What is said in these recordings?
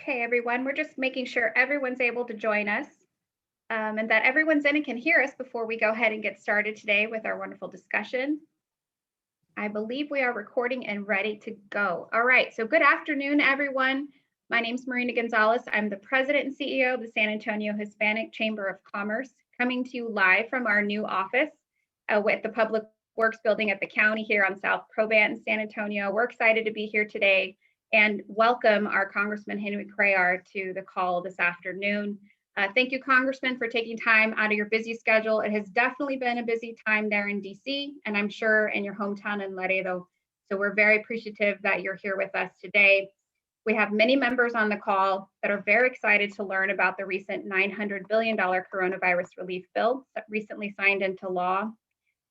Okay, everyone, we're just making sure everyone's able to join us and that everyone's in and can hear us before we go ahead and get started today with our wonderful discussion. I believe we are recording and ready to go. All right, so good afternoon, everyone. My name is Marina Gonzalez. I'm the president and CEO of the San Antonio Hispanic Chamber of Commerce, coming to you live from our new office with the Public Works Building at the county here on South Probant in San Antonio. We're excited to be here today and welcome our Congressman Henry Cuellar to the call this afternoon. Thank you, Congressman, for taking time out of your busy schedule. It has definitely been a busy time there in DC, and I'm sure in your hometown in Laredo. So we're very appreciative that you're here with us today. We have many members on the call that are very excited to learn about the recent $900 billion coronavirus relief bill that recently signed into law.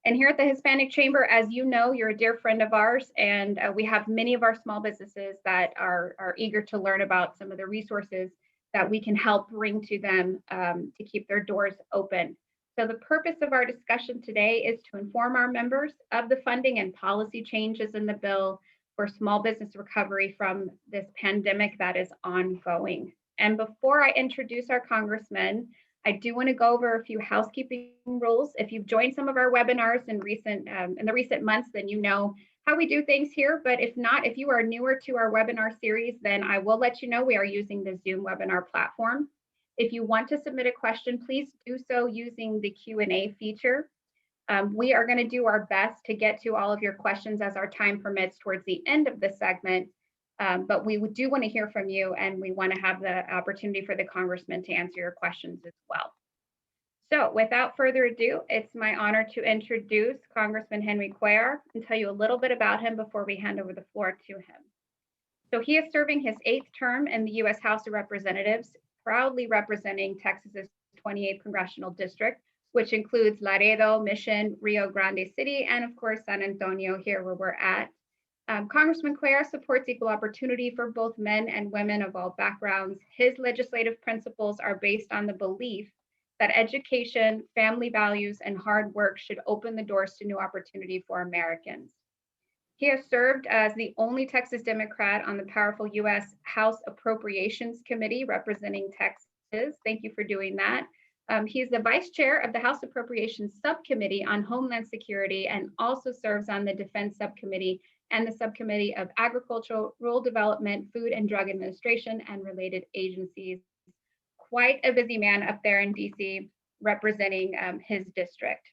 And here at the Hispanic Chamber, as you know, you're a dear friend of ours, and we have many of our small businesses that are eager to learn about some of the resources that we can help bring to them to keep their doors open. So the purpose of our discussion today is to inform our members of the funding and policy changes in the bill for small business recovery from this pandemic that is ongoing. And before I introduce our congressman, I do want to go over a few housekeeping rules. If you've joined some of our webinars in the recent months, then you know how we do things here. But if not, if you are newer to our webinar series, then I will let you know we are using the Zoom webinar platform. If you want to submit a question, please do so using the Q&A feature. We are going to do our best to get to all of your questions as our time permits towards the end of the segment. But we do want to hear from you, and we want to have the opportunity for the congressman to answer your questions as well. So without further ado, it's my honor to introduce Congressman Henry Cuellar and tell you a little bit about him before we hand over the floor to him. So he is serving his 8th term in the U.S. House of Representatives, proudly representing Texas's 28th congressional district, which includes Laredo, Mission, Rio Grande City, and of course, San Antonio, here where we're at. Congressman Cuellar supports equal opportunity for both men and women of all backgrounds. His legislative principles are based on the belief that education, family values, and hard work should open the doors to new opportunity for Americans. He has served as the only Texas Democrat on the powerful U.S. House Appropriations Committee representing Texas. Thank you for doing that. He is the vice chair of the House Appropriations Subcommittee on Homeland Security and also serves on the Defense Subcommittee and the Subcommittee of Agricultural, Rural Development, Food and Drug Administration, and related agencies. Quite a busy man up there in DC representing his district.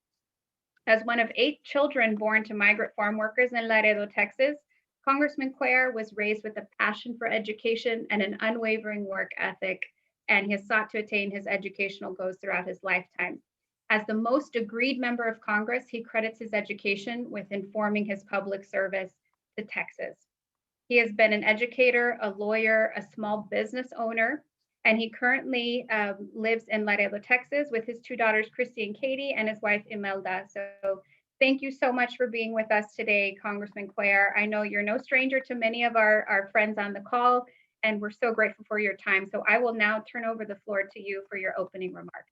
As one of 8 children born to migrant farm workers in Laredo, Texas, Congressman Cuellar was raised with a passion for education and an unwavering work ethic, and he has sought to attain his educational goals throughout his lifetime. As the most degreed member of Congress, he credits his education with informing his public service to Texas. He has been an educator, a lawyer, a small business owner, and he currently lives in Laredo, Texas with his 2 daughters, Christy and Katie, and his wife, Imelda. So thank you so much for being with us today, Congressman Cuellar. I know you're no stranger to many of our friends on the call, and we're so grateful for your time. So I will now turn over the floor to you for your opening remarks.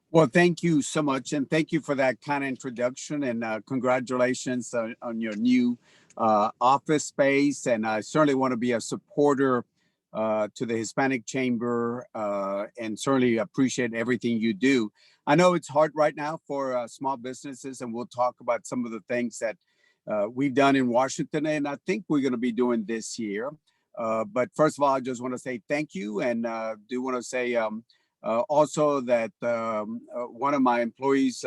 Well, thank you so much. And thank you for that kind of introduction, and congratulations on your new office space. And I certainly want to be a supporter to the Hispanic Chamber and certainly appreciate everything you do. I know it's hard right now for small businesses, and we'll talk about some of the things that we've done in Washington, and I think we're going to be doing this year. But first of all, I just want to say thank you, and do want to say also that one of my employees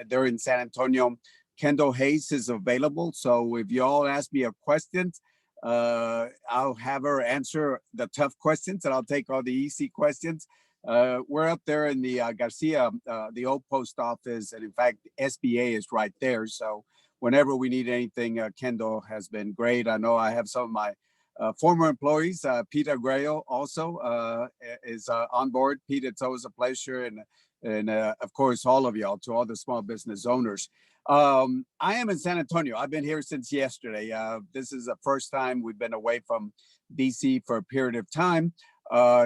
there in San Antonio, Kendall Hayes, is available. So if you all ask me a question, I'll have her answer the tough questions, and I'll take all the easy questions. We're up there in the Garcia, the old post office, and in fact, SBA is right there. So whenever we need anything, Kendall has been great. I know I have some of my former employees. Peter Grayo also is on board. Pete, it's always a pleasure, and of course, all of y'all, to all the small business owners. I am in San Antonio. I've been here since yesterday. This is the first time we've been away from DC for a period of time.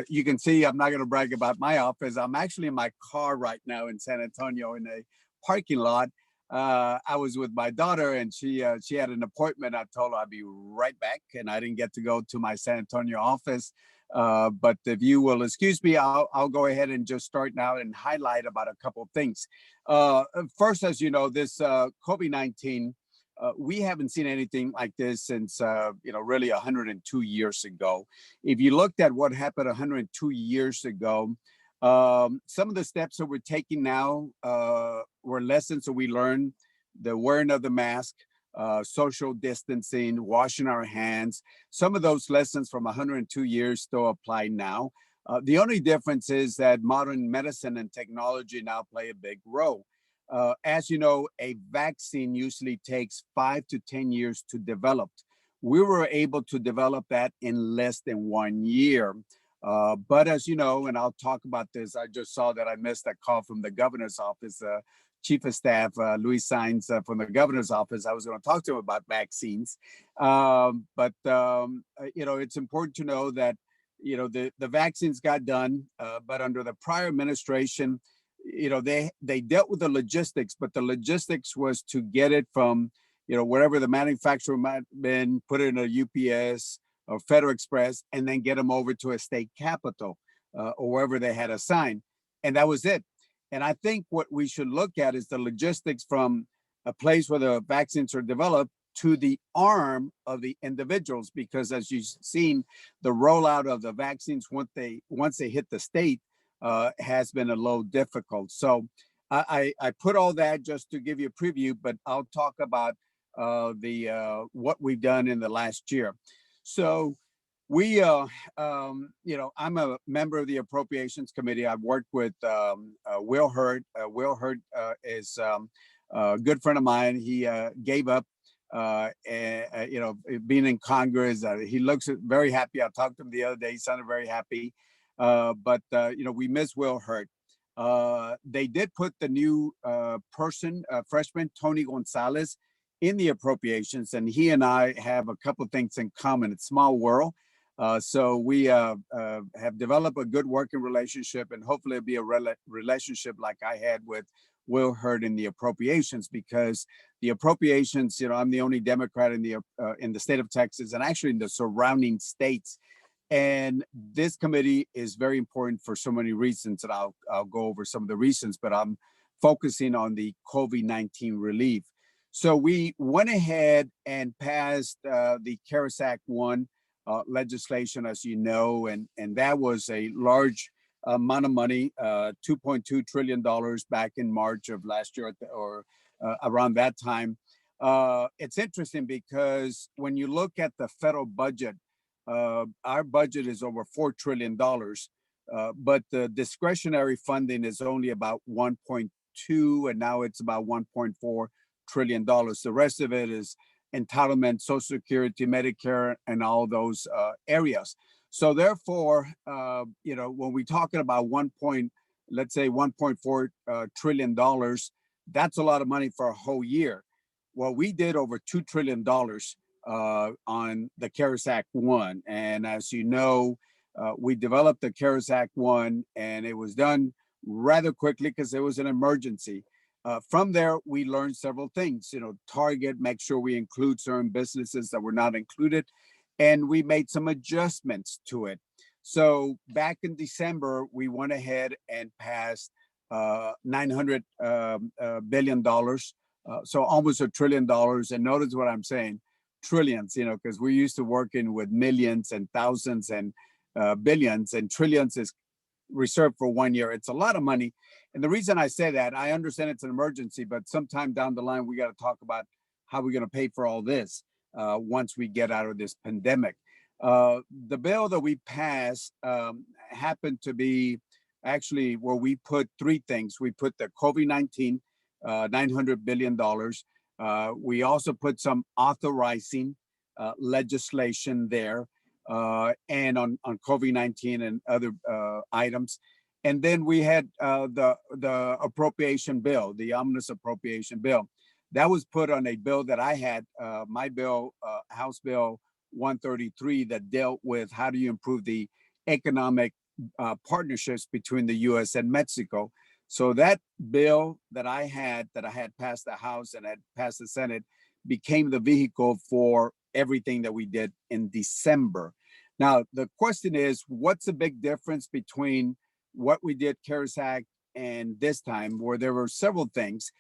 You can see I'm not going to brag about my office. I'm actually in my car right now in San Antonio in a parking lot. I was with my daughter, and she had an appointment. I told her I'd be right back, and I didn't get to go to my San Antonio office. But if you will excuse me, I'll go ahead and just start now and highlight about a couple of things. First, as you know, this COVID-19, we haven't seen anything like this since, really 102 years ago. If you looked at what happened 102 years ago, some of the steps that we're taking now were lessons that we learned: the wearing of the mask, social distancing, washing our hands. Some of those lessons from 102 years still apply now. The only difference is that modern medicine and technology now play a big role. As you know, a vaccine usually takes 5 to 10 years to develop. We were able to develop that in less than 1 year. But as you know, and I'll talk about this, I just saw that I missed a call from the governor's office, Chief of Staff Luis Saenz from the governor's office. I was going to talk to him about vaccines. It's important to know that, the vaccines got done, but under the prior administration, they dealt with the logistics, but the logistics was to get it from, wherever the manufacturer might have been, put it in a UPS or Federal Express, and then get them over to a state capital or wherever they had assigned. And that was it. And I think what we should look at is the logistics from a place where the vaccines are developed to the arm of the individuals, because as you've seen, the rollout of the vaccines once they hit the state has been a little difficult. So I put all that just to give you a preview, but I'll talk about what we've done in the last year. So I'm a member of the Appropriations Committee. I've worked with Will Hurd. Will Hurd is a good friend of mine. He gave up, being in Congress. He looks very happy. I talked to him the other day. He sounded very happy. We miss Will Hurd. They did put the new freshman, Tony Gonzalez, in the appropriations, and he and I have a couple of things in common. It's a small world. So we have developed a good working relationship, and hopefully it'll be a relationship like I had with Will Hurd in the appropriations, because the appropriations, I'm the only Democrat in the state of Texas, and actually in the surrounding states. And this committee is very important for so many reasons, and I'll go over some of the reasons, but I'm focusing on the COVID-19 relief. So we went ahead and passed the CARES Act 1 legislation, as you know, and that was a large amount of money, $2.2 trillion back in March of last year, or around that time. It's interesting because when you look at the federal budget, our budget is over $4 trillion, but the discretionary funding is only about 1.2, and now it's about $1.4 trillion. The rest of it is entitlement, Social Security, Medicare, and all those areas. So therefore, when we're talking about let's say $1.4 trillion, that's a lot of money for a whole year. Well, we did over $2 trillion on the CARES Act 1. And as you know, we developed the CARES Act 1, and it was done rather quickly because it was an emergency. From there, we learned several things, target, make sure we include certain businesses that were not included, and we made some adjustments to it. So back in December, we went ahead and passed $900 billion, so almost $1 trillion. And notice what I'm saying, trillions, because we're used to working with millions and thousands and billions, and trillions is reserved for 1 year. It's a lot of money. And the reason I say that, I understand it's an emergency, but sometime down the line, we got to talk about how we're going to pay for all this once we get out of this pandemic. The bill that we passed happened to be actually where we put three things. We put the COVID-19, $900 billion. We also put some authorizing legislation there, and on COVID-19 and other items. And then we had the appropriation bill, the omnibus appropriation bill. That was put on a bill that I had, my bill, House Bill 133, that dealt with how do you improve the economic partnerships between the U.S. and Mexico. So that bill that I had passed the House and had passed the Senate became the vehicle for everything that we did in December. Now, the question is, what's the big difference between what we did CARES Act and this time, where there were several things.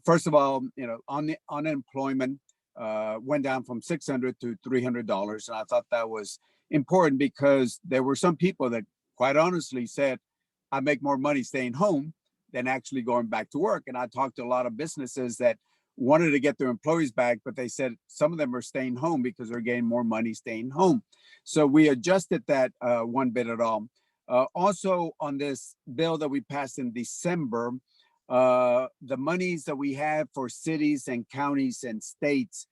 First of all, on the unemployment went down from $600 to $300, and I thought that was important because there were some people that, quite honestly, said, "I make more money staying home than actually going back to work." And I talked to a lot of businesses that wanted to get their employees back, but they said some of them are staying home because they're getting more money staying home. So we adjusted that one bit at all. Also, on this bill that we passed in December, the monies that we have for cities and counties and states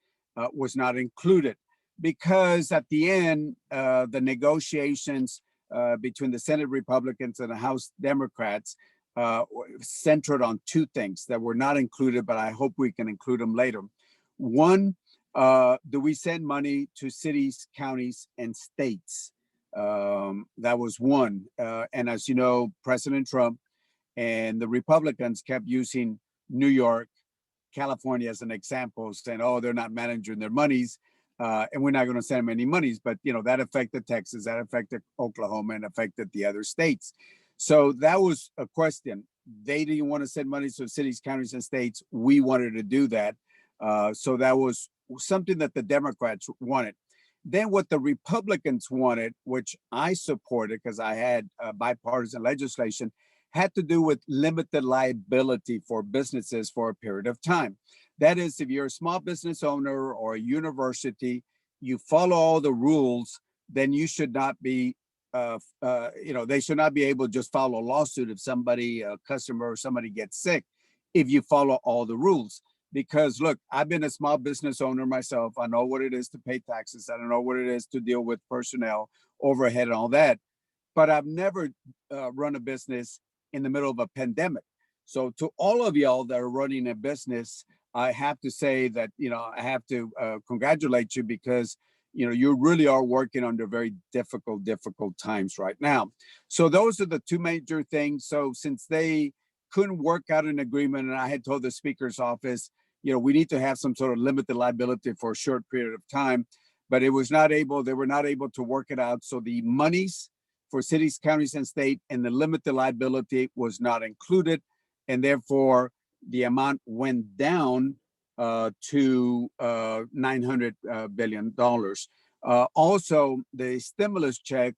was not included because at the end, the negotiations between the Senate Republicans and the House Democrats centered on two things that were not included, but I hope we can include them later. One, do we send money to cities, counties, and states? That was one. And as you know, President Trump and the Republicans kept using New York, California as an example, saying, "Oh, they're not managing their monies, and we're not going to send them any monies." But that affected Texas, that affected Oklahoma, and affected the other states. So that was a question. They didn't want to send money to cities, counties, and states. We wanted to do that. So that was something that the Democrats wanted. Then what the Republicans wanted, which I supported because I had bipartisan legislation, had to do with limited liability for businesses for a period of time. That is, if you're a small business owner or a university, you follow all the rules, then you should not be, they should not be able to just file a lawsuit if somebody, a customer or somebody gets sick, if you follow all the rules. Because look, I've been a small business owner myself. I know what it is to pay taxes. I don't know what it is to deal with personnel, overhead, and all that. But I've never run a business in the middle of a pandemic. So to all of y'all that are running a business, I have to say that, I have to congratulate you because, you really are working under very difficult times right now. So those are the two major things. So since they couldn't work out an agreement, and I had told the speaker's office, we need to have some sort of limited liability for a short period of time, but they were not able to work it out. So the monies for cities, counties, and state and the limited liability was not included. And therefore the amount went down to $900 billion. Also, the stimulus check,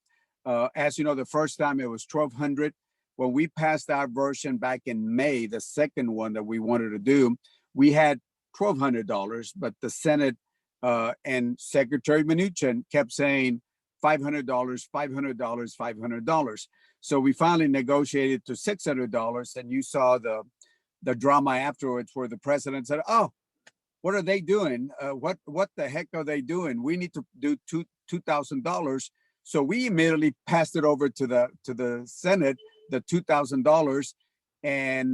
as you know, the first time it was 1,200. When we passed our version back in May, the second one that we wanted to do, we had $1,200, but the Senate and Secretary Mnuchin kept saying $500, $500, $500. So we finally negotiated to $600, and you saw the drama afterwards where the president said, "Oh, what are they doing? What the heck are they doing? We need to do $2,000." So we immediately passed it over to the Senate, the $2,000, and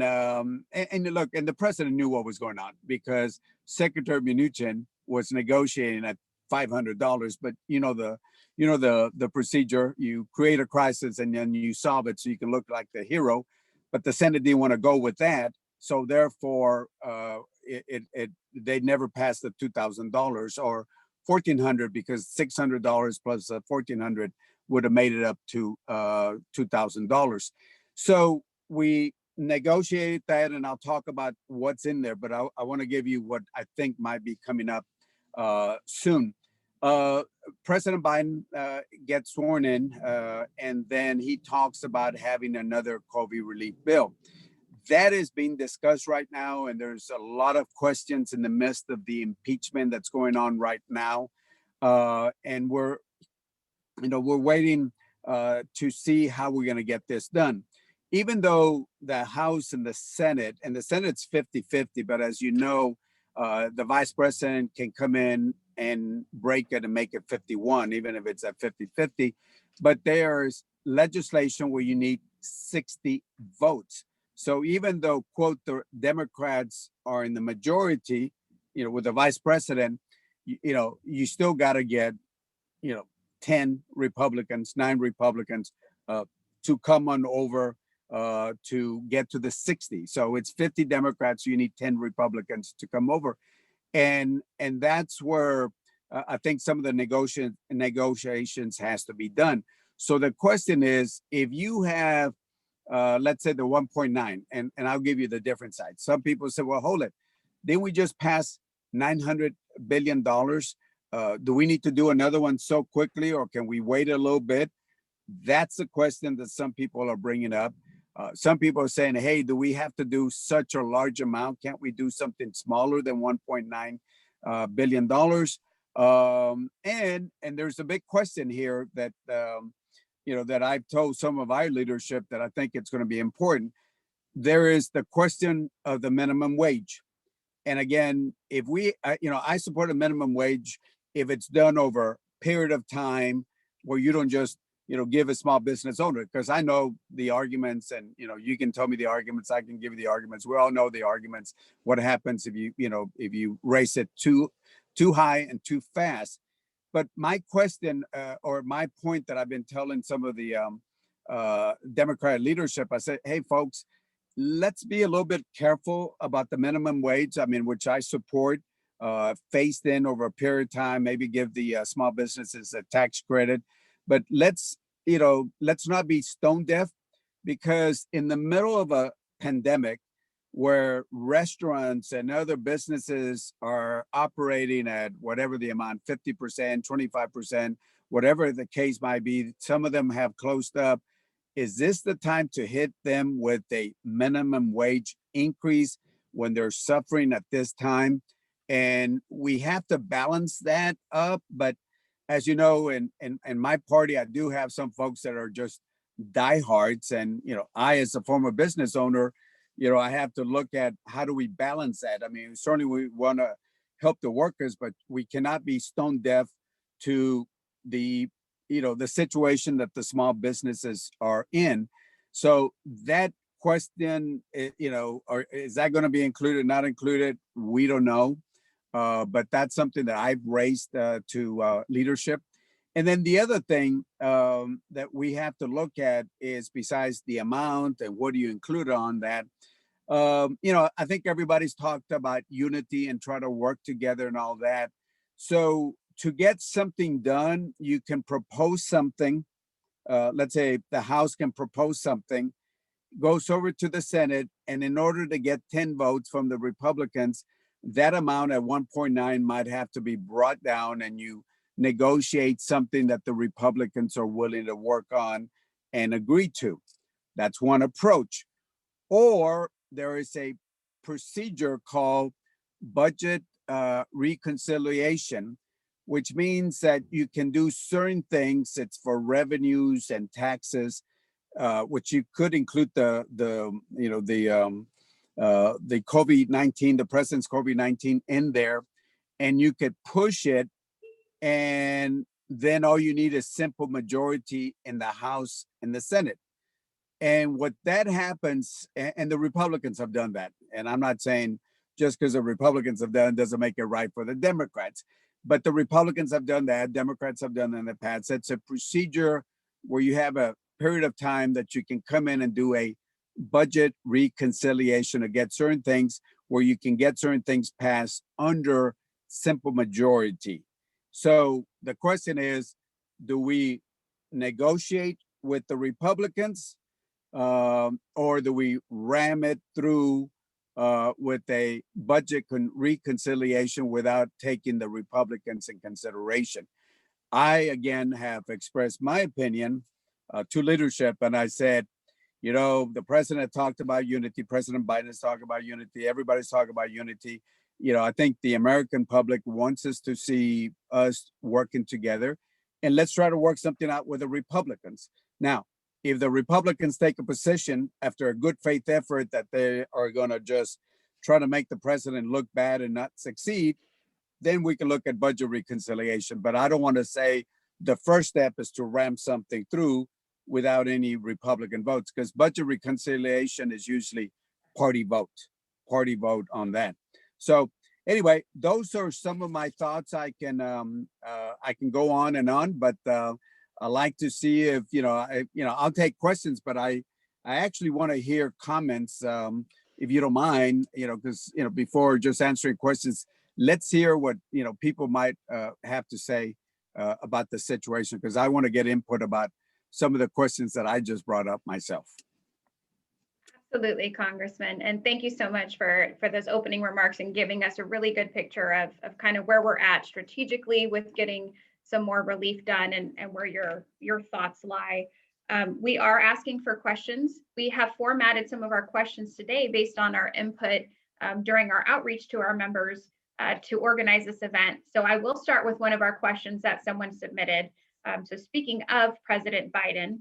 look, and the president knew what was going on because Secretary Mnuchin was negotiating at $500. But the procedure: you create a crisis and then you solve it so you can look like the hero. But the Senate didn't want to go with that, so therefore they never passed the $2,000 or $1,400 because $600 plus $1,400 would have made it up to $2,000. So we negotiated that, and I'll talk about what's in there, but I want to give you what I think might be coming up soon. President Biden gets sworn in, and then he talks about having another COVID relief bill. That is being discussed right now, and there's a lot of questions in the midst of the impeachment that's going on right now, and we're waiting to see how we're going to get this done. Even though the House and the Senate's 50-50, but as you know, the vice president can come in and break it and make it 51, even if it's at 50-50. But there's legislation where you need 60 votes. So even though, quote, the Democrats are in the majority, with the vice president, you still got to get, 10 Republicans, 9 Republicans to come on over to get to the 60. So it's 50 Democrats, you need 10 Republicans to come over. And that's where I think some of the negotiations has to be done. So the question is, if you have, let's say the 1.9, and I'll give you the different side. Some people say, well, hold it. Didn't we just pass $900 billion? Do we need to do another one so quickly, or can we wait a little bit? That's a question that some people are bringing up. Some people are saying, hey, do we have to do such a large amount? Can't we do something smaller than $1.9 billion? And there's a big question here that that I've told some of our leadership that I think it's going to be important. There is the question of the minimum wage. And again, if we, I support a minimum wage if it's done over a period of time where you don't just, give a small business owner, because I know the arguments, and, you can tell me the arguments, I can give you the arguments. We all know the arguments. What happens if if you raise it too high and too fast? But my question, or my point that I've been telling some of the Democratic leadership, I said, hey, folks, let's be a little bit careful about the minimum wage. I mean, which I support, phased in over a period of time, maybe give the small businesses a tax credit. But let's not be stone deaf, because in the middle of a pandemic where restaurants and other businesses are operating at whatever the amount, 50%, 25%, whatever the case might be, some of them have closed up. Is this the time to hit them with a minimum wage increase when they're suffering at this time? And we have to balance that up. But as you know, in my party, I do have some folks that are just diehards. And, I, as a former business owner, I have to look at how do we balance that? I mean, certainly we want to help the workers, but we cannot be stone deaf to the the situation that the small businesses are in. So that question, or is that going to be included, not included? We don't know. But that's something that I've raised to leadership. And then the other thing that we have to look at is, besides the amount and what do you include on that, I think everybody's talked about unity and try to work together and all that. So to get something done, you can propose something. Let's say the House can propose something, goes over to the Senate, and in order to get 10 votes from the Republicans, that amount at 1.9 might have to be brought down, and you negotiate something that the Republicans are willing to work on and agree to. That's one approach. Or there is a procedure called budget reconciliation, which means that you can do certain things. It's for revenues and taxes, which you could include the COVID-19, the president's COVID-19 in there, and you could push it, and then all you need is simple majority in the House and the Senate. And what that happens, and the Republicans have done that, and I'm not saying just because the Republicans have done it doesn't make it right for the Democrats, but the Republicans have done that, Democrats have done that in the past. It's a procedure where you have a period of time that you can come in and do a budget reconciliation to get certain things, where you can get certain things passed under simple majority. So the question is, do we negotiate with the Republicans, or do we ram it through with a budget reconciliation without taking the Republicans in consideration? I, again, have expressed my opinion to leadership, and I said, the president talked about unity, President Biden is talking about unity, everybody's talking about unity. I think the American public wants us to see us working together, and let's try to work something out with the Republicans. Now, if the Republicans take a position after a good faith effort that they are going to just try to make the president look bad and not succeed, then we can look at budget reconciliation. But I don't want to say the first step is to ram something through without any Republican votes, because budget reconciliation is usually party vote on that. So anyway, those are some of my thoughts. I can go on and on, but I like to see if I'll take questions, but I actually want to hear comments, if you don't mind, because before just answering questions, let's hear what people might have to say about the situation, because I want to get input about some of the questions that I just brought up myself. Absolutely, Congressman. And thank you so much for those opening remarks and giving us a really good picture of kind of where we're at strategically with getting some more relief done, and where your thoughts lie. We are asking for questions. We have formatted some of our questions today based on our input during our outreach to our members to organize this event. So I will start with one of our questions that someone submitted. So speaking of President Biden,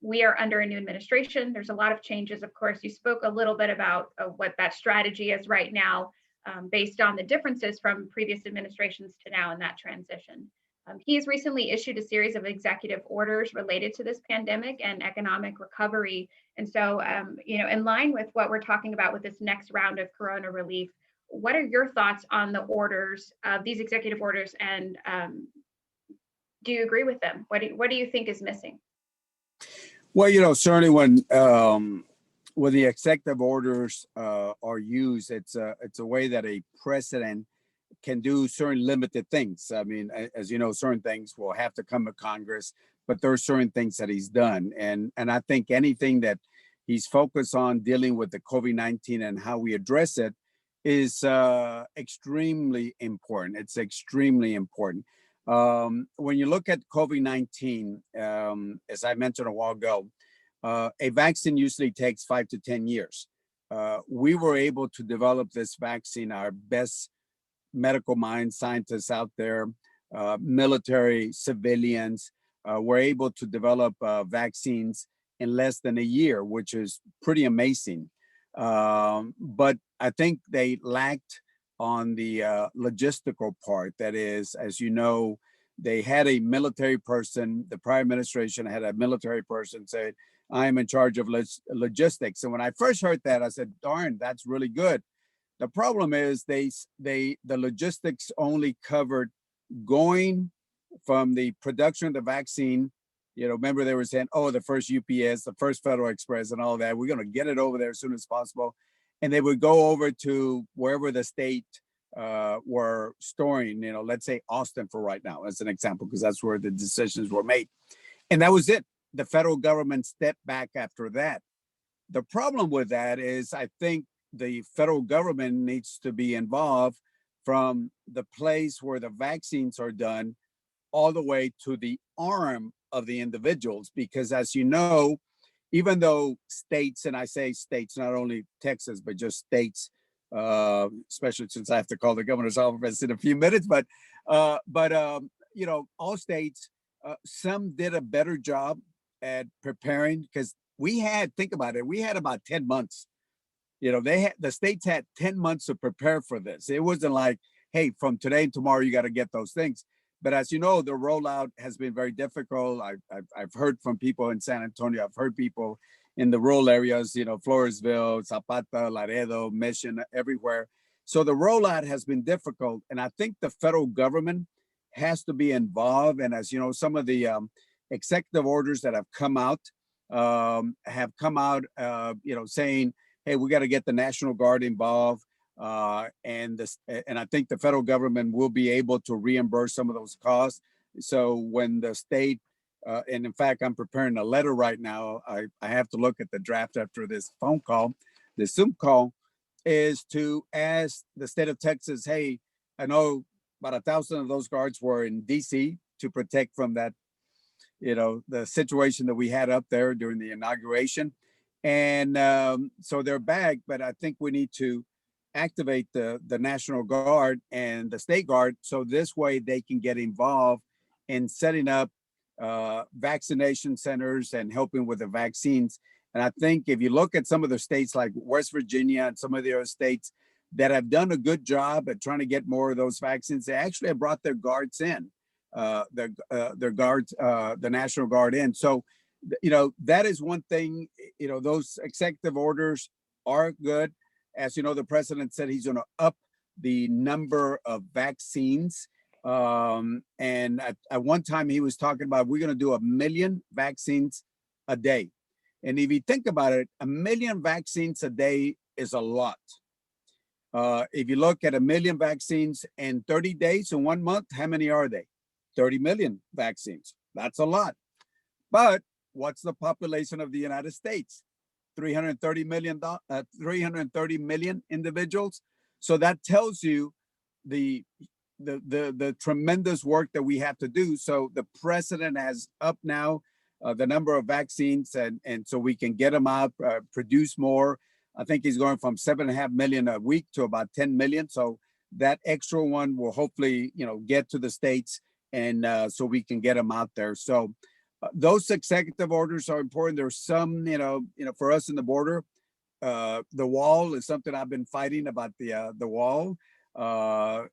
we are under a new administration. There's a lot of changes. Of course, you spoke a little bit about what that strategy is right now, based on the differences from previous administrations to now in that transition. He has recently issued a series of executive orders related to this pandemic and economic recovery. And so, in line with what we're talking about with this next round of corona relief, what are your thoughts on the orders, these executive orders, and do you agree with them? What do you think is missing? Well, certainly when the executive orders are used, it's a way that a president can do certain limited things. I mean, as you know, certain things will have to come to Congress, but there are certain things that he's done, and I think anything that he's focused on dealing with the COVID-19 and how we address it is extremely important. It's extremely important. When you look at COVID-19, as I mentioned a while ago, a vaccine usually takes 5 to 10 years. We were able to develop this vaccine, our best medical minds, scientists out there, military, civilians, were able to develop vaccines in less than a year, which is pretty amazing. But I think they lacked on the logistical part. That is, as you know, they had a military person, the prior administration had a military person say, I am in charge of logistics. And when I first heard that, I said, darn, that's really good. The problem is the logistics only covered going from the production of the vaccine. Remember they were saying, oh, the first UPS, the first Federal Express and all that, we're going to get it over there as soon as possible. And they would go over to wherever the state were storing, let's say Austin for right now, as an example, because that's where the decisions were made. And that was it. The federal government stepped back after that. The problem with that is I think the federal government needs to be involved from the place where the vaccines are done all the way to the arm of the individuals. Because as you know, even though states, and I say states, not only Texas, but just states, especially since I have to call the governor's office in a few minutes, but all states, some did a better job at preparing, because think about it, we had about 10 months. The states had 10 months to prepare for this. It wasn't like, hey, from today to tomorrow, you got to get those things. But as you know, the rollout has been very difficult. I've heard from people in San Antonio. I've heard people in the rural areas, Floresville, Zapata, Laredo, Mission, everywhere. So the rollout has been difficult. And I think the federal government has to be involved. And as you know, some of the executive orders that have come out saying, hey, we got to get the National Guard involved. And I think the federal government will be able to reimburse some of those costs. So when the state, and in fact, I'm preparing a letter right now, I have to look at the draft after this phone call, the Zoom call, is to ask the state of Texas, hey, I know about 1,000 of those guards were in DC to protect from that, the situation that we had up there during the inauguration. And so they're back, but I think we need to activate the National Guard and the State Guard, so this way they can get involved in setting up vaccination centers and helping with the vaccines. And I think if you look at some of the states like West Virginia and some of the other states that have done a good job at trying to get more of those vaccines, they actually have brought their guards in, their guards, the National Guard in. So, that is one thing. Those executive orders are good. As you know, the president said he's going to up the number of vaccines. And at one time he was talking about, we're going to do 1 million vaccines a day. And if you think about it, 1 million vaccines a day is a lot. If you look at 1 million vaccines in 30 days, in 1 month, how many are they? 30 million vaccines. That's a lot. But what's the population of the United States? 330 million individuals. So that tells you the tremendous work that we have to do. So the president has up now the number of vaccines, and so we can get them out, produce more. I think he's going from 7.5 million a week to about 10 million. So that extra one will hopefully, get to the states, and so we can get them out there. So those executive orders are important. There's some, for us in the border, the wall is something I've been fighting about, the wall. But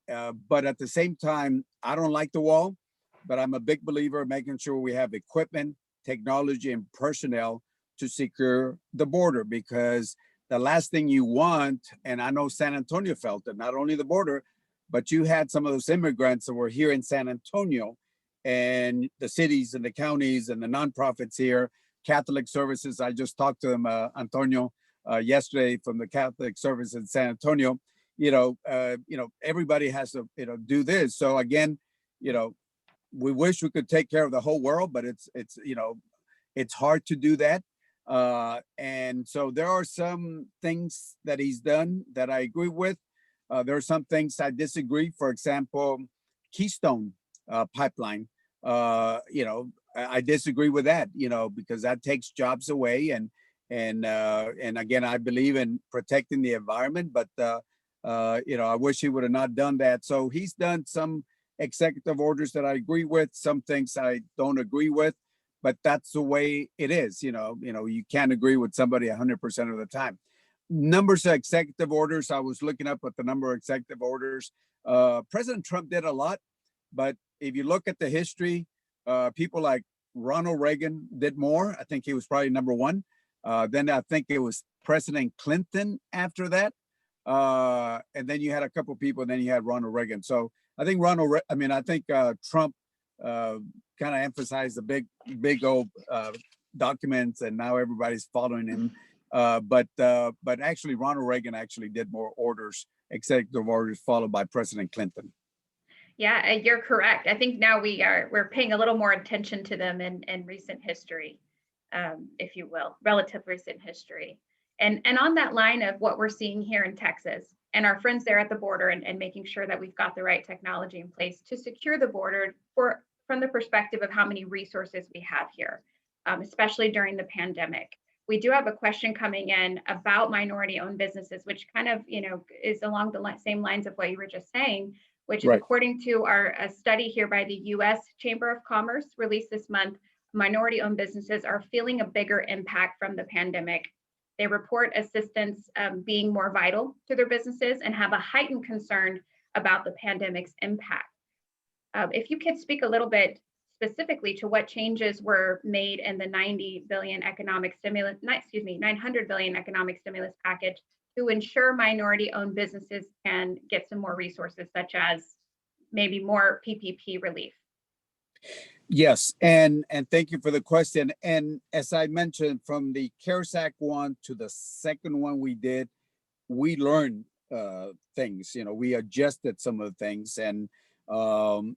at the same time, I don't like the wall, but I'm a big believer in making sure we have equipment, technology, and personnel to secure the border, because the last thing you want, and I know San Antonio felt it, not only the border, but you had some of those immigrants that were here in San Antonio, and the cities and the counties and the nonprofits here, Catholic Services. I just talked to them, Antonio, yesterday from the Catholic Service in San Antonio. Everybody has to, do this. So again, we wish we could take care of the whole world, but it's hard to do that. And so there are some things that he's done that I agree with. There are some things I disagree. For example, Keystone pipeline. I disagree with that. Because that takes jobs away, and again, I believe in protecting the environment, but I wish he would have not done that. So he's done some executive orders that I agree with, some things I don't agree with, but that's the way it is. You can't agree with somebody 100% of the time. Numbers of executive orders. I was looking up at the number of executive orders. President Trump did a lot, but if you look at the history, people like Ronald Reagan did more. I think he was probably number one. Then I think it was President Clinton after that. And then you had a couple people, and then you had Ronald Reagan. So I think Trump kind of emphasized the big old documents, and now everybody's following him. But actually, Ronald Reagan actually did more executive orders, followed by President Clinton. Yeah, you're correct. I think now we're paying a little more attention to them in recent history, if you will, relative recent history. And on that line of what we're seeing here in Texas and our friends there at the border, and making sure that we've got the right technology in place to secure the border from the perspective of how many resources we have here, especially during the pandemic. We do have a question coming in about minority-owned businesses, which kind of, is along the same lines of what you were just saying, which is right. According to a study here by the U.S. Chamber of Commerce released this month, minority-owned businesses are feeling a bigger impact from the pandemic. They report assistance being more vital to their businesses and have a heightened concern about the pandemic's impact. If you could speak a little bit specifically to what changes were made in the $900 billion economic stimulus package to ensure minority-owned businesses can get some more resources, such as maybe more PPP relief. Yes, and thank you for the question. And as I mentioned, from the CARES Act one to the second one we learned things. We adjusted some of the things, and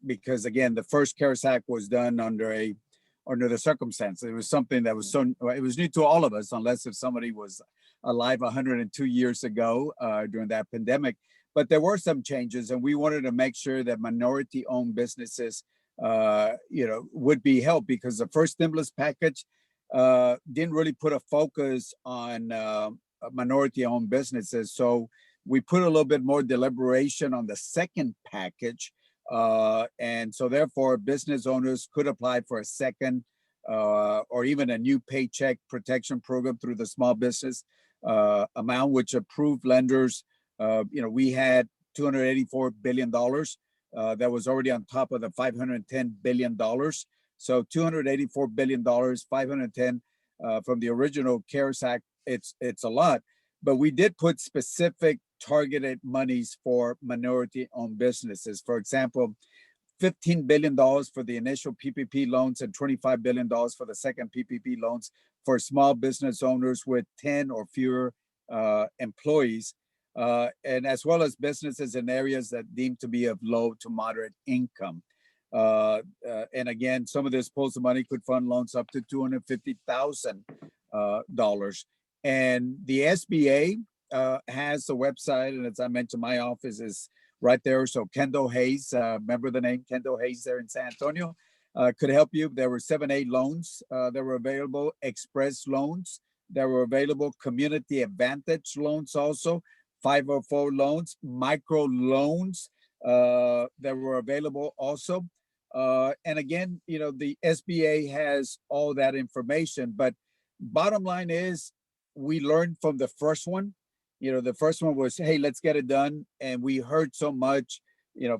because again, the first CARES Act was done under the circumstance. It was something that was it was new to all of us, unless if somebody was alive 102 years ago during that pandemic. But there were some changes, and we wanted to make sure that minority-owned businesses would be helped, because the first stimulus package didn't really put a focus on minority-owned businesses. So we put a little bit more deliberation on the second package. And so therefore, business owners could apply for a second or even a new paycheck protection program through the small business amount, which approved lenders. We had $284 billion. That was already on top of the $510 billion. So $284 billion, 510 from the original CARES Act, it's a lot. But we did put specific targeted monies for minority-owned businesses. For example, $15 billion for the initial PPP loans and $25 billion for the second PPP loans for small business owners with 10 or fewer employees. and as well as businesses in areas that deem to be of low to moderate income. And again, some of this postal money could fund loans up to $250,000. And the SBA has a website, and as I mentioned, my office is right there. So Kendall Hayes, remember the name Kendall Hayes there in San Antonio, could help you. There were 7(a) loans that were available, express loans that were available, community advantage loans also, 504 loans, micro loans that were available also. And again, the SBA has all that information, but bottom line is we learned from the first one. The first one was, hey, let's get it done. And we heard so much,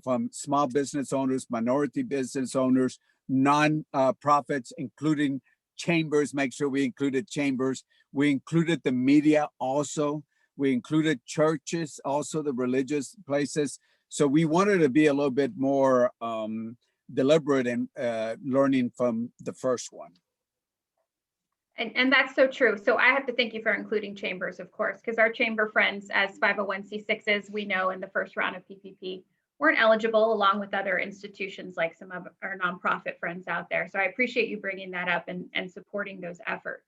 from small business owners, minority business owners, non-profits, including chambers. Make sure we included chambers. We included the media also. We included churches, also the religious places. So we wanted to be a little bit more deliberate in learning from the first one. And that's so true. So I have to thank you for including chambers, of course, because our chamber friends as 501c6s, we know in the first round of PPP weren't eligible, along with other institutions like some of our nonprofit friends out there. So I appreciate you bringing that up and supporting those efforts.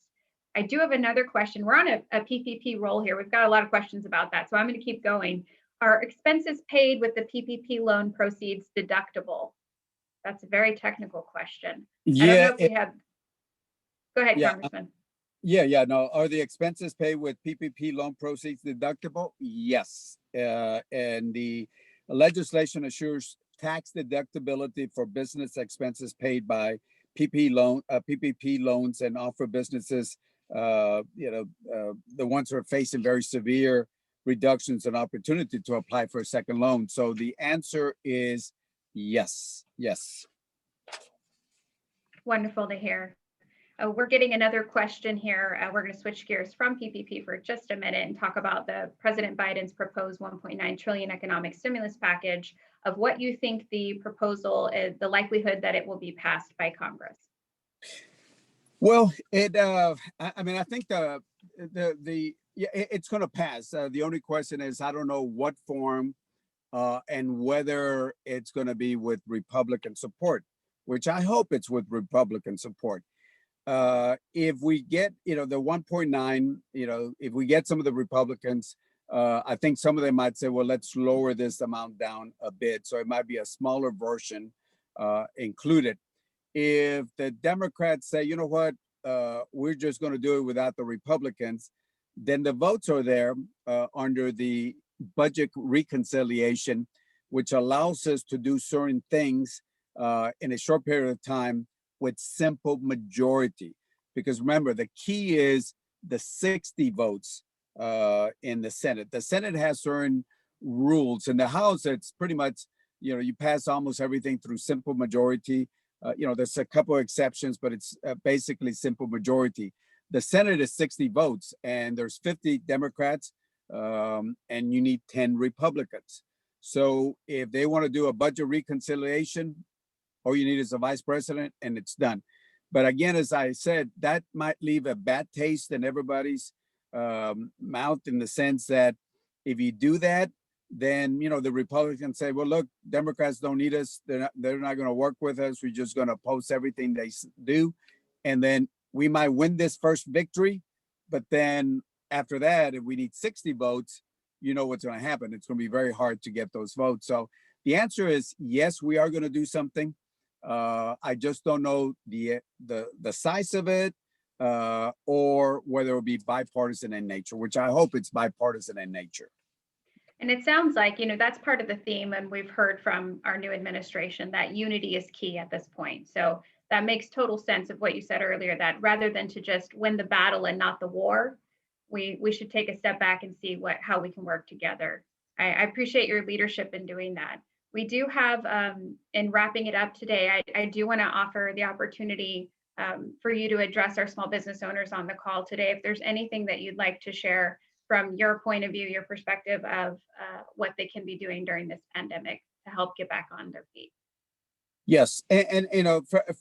I do have another question. We're on a PPP roll here. We've got a lot of questions about that. So I'm going to keep going. Are expenses paid with the PPP loan proceeds deductible? That's a very technical question. Yeah, I don't know if we have. Go ahead, yeah, Congressman. No. Are the expenses paid with PPP loan proceeds deductible? Yes. And the legislation assures tax deductibility for business expenses paid by PPP loans, and offer businesses, the ones who are facing very severe reductions, an opportunity to apply for a second loan. So the answer is yes. Wonderful to hear. We're getting another question here. We're going to switch gears from PPP for just a minute and talk about the President Biden's proposed 1.9 trillion economic stimulus package, of what you think the proposal is, the likelihood that it will be passed by Congress. Well, I think it's going to pass. The only question is, I don't know what form and whether it's going to be with Republican support, which I hope it's with Republican support. If we get, the 1.9, if we get some of the Republicans, I think some of them might say, well, let's lower this amount down a bit. So it might be a smaller version included. If the Democrats say, you know what, we're just going to do it without the Republicans, then the votes are there under the budget reconciliation, which allows us to do certain things in a short period of time with simple majority. Because remember, the key is the 60 votes in the Senate. The Senate has certain rules. In the House, it's pretty much, you pass almost everything through simple majority. There's a couple of exceptions, but it's basically simple majority. The Senate is 60 votes, and there's 50 Democrats, and you need 10 Republicans. So if they want to do a budget reconciliation, all you need is a vice president, and it's done. But again, as I said, that might leave a bad taste in everybody's mouth, in the sense that if you do that, then the Republicans say, well, look, Democrats don't need us. They're not going to work with us. We're just going to oppose everything they do. And then we might win this first victory. But then after that, if we need 60 votes, you know what's going to happen. It's going to be very hard to get those votes. So the answer is yes, we are going to do something. I just don't know the size of it, or whether it will be bipartisan in nature, which I hope it's bipartisan in nature. And it sounds like, that's part of the theme, and we've heard from our new administration that unity is key at this point. So that makes total sense of what you said earlier, that rather than to just win the battle and not the war, we should take a step back and see how we can work together. I appreciate your leadership in doing that. We do have, in wrapping it up today, I do want to offer the opportunity for you to address our small business owners on the call today. If there's anything that you'd like to share from your point of view, your perspective of what they can be doing during this pandemic to help get back on their feet. Yes, and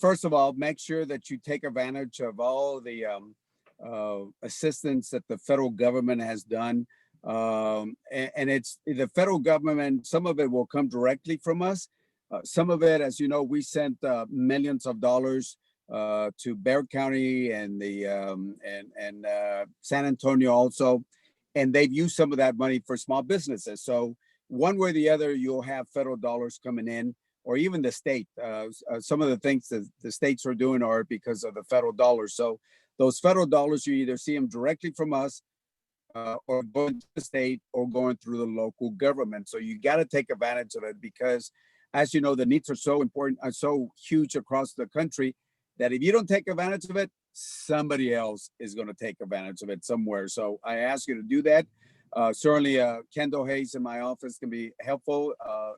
first of all, make sure that you take advantage of all the assistance that the federal government has done. And it's the federal government. Some of it will come directly from us. Some of it, as you know, we sent millions of dollars to Bexar County and the San Antonio also, and they've used some of that money for small businesses. So one way or the other, you'll have federal dollars coming in, or even the state. Some of the things that the states are doing are because of the federal dollars. So those federal dollars, you either see them directly from us, or going to the state, or going through the local government. So you got to take advantage of it, because, as you know, the needs are so important, are so huge across the country, that if you don't take advantage of it, somebody else is going to take advantage of it somewhere. So I ask you to do that. Certainly, Kendall Hayes in my office can be helpful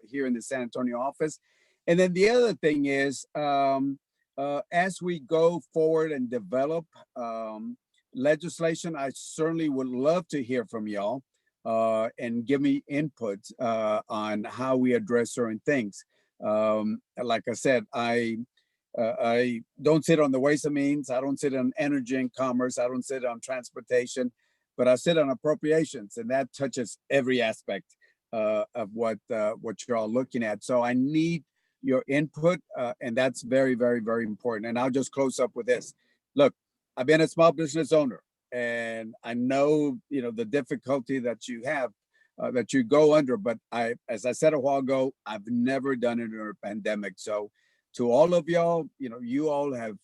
here in the San Antonio office. And then the other thing is, as we go forward and develop legislation, I certainly would love to hear from y'all and give me input on how we address certain things. Like I said, I don't sit on the Ways and Means. I don't sit on Energy and Commerce. I don't sit on Transportation, but I sit on Appropriations, and that touches every aspect of what you're all looking at. So I need your input, and that's very, very, very important. And I'll just close up with this. Look, I've been a small business owner, and I know, the difficulty that you have, that you go under. But as I said a while ago, I've never done it in a pandemic. So to all of y'all, you all have,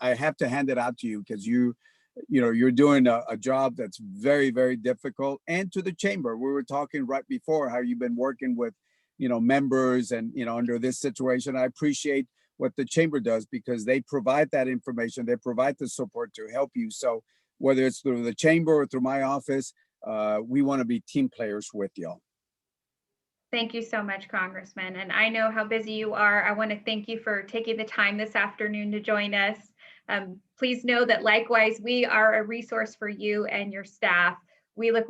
I have to hand it out to you, because you're doing a job that's very, very difficult. And to the chamber, we were talking right before how you've been working with, members, and, under this situation. I appreciate what the chamber does, because they provide that information, they provide the support to help you. So whether it's through the chamber or through my office, we want to be team players with y'all. Thank you so much, Congressman. And I know how busy you are. I want to thank you for taking the time this afternoon to join us. Please know that likewise, we are a resource for you and your staff. We look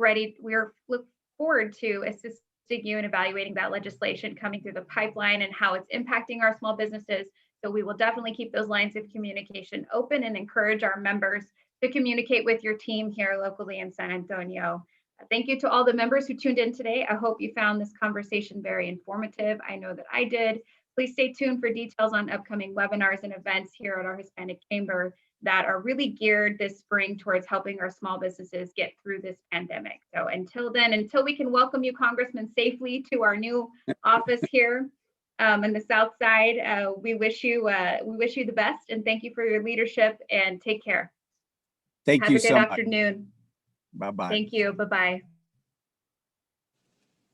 forward to assisting you in evaluating that legislation coming through the pipeline and how it's impacting our small businesses. So we will definitely keep those lines of communication open and encourage our members to communicate with your team here locally in San Antonio. Thank you to all the members who tuned in today. I hope you found this conversation very informative. I know that I did. Please stay tuned for details on upcoming webinars and events here at our Hispanic Chamber that are really geared this spring towards helping our small businesses get through this pandemic. So until then, until we can welcome you, Congressman, safely to our new office here in the South Side, we wish you the best, and thank you for your leadership, and take care. Thank you so much. Have a good afternoon. Bye-bye. Thank you. Bye-bye.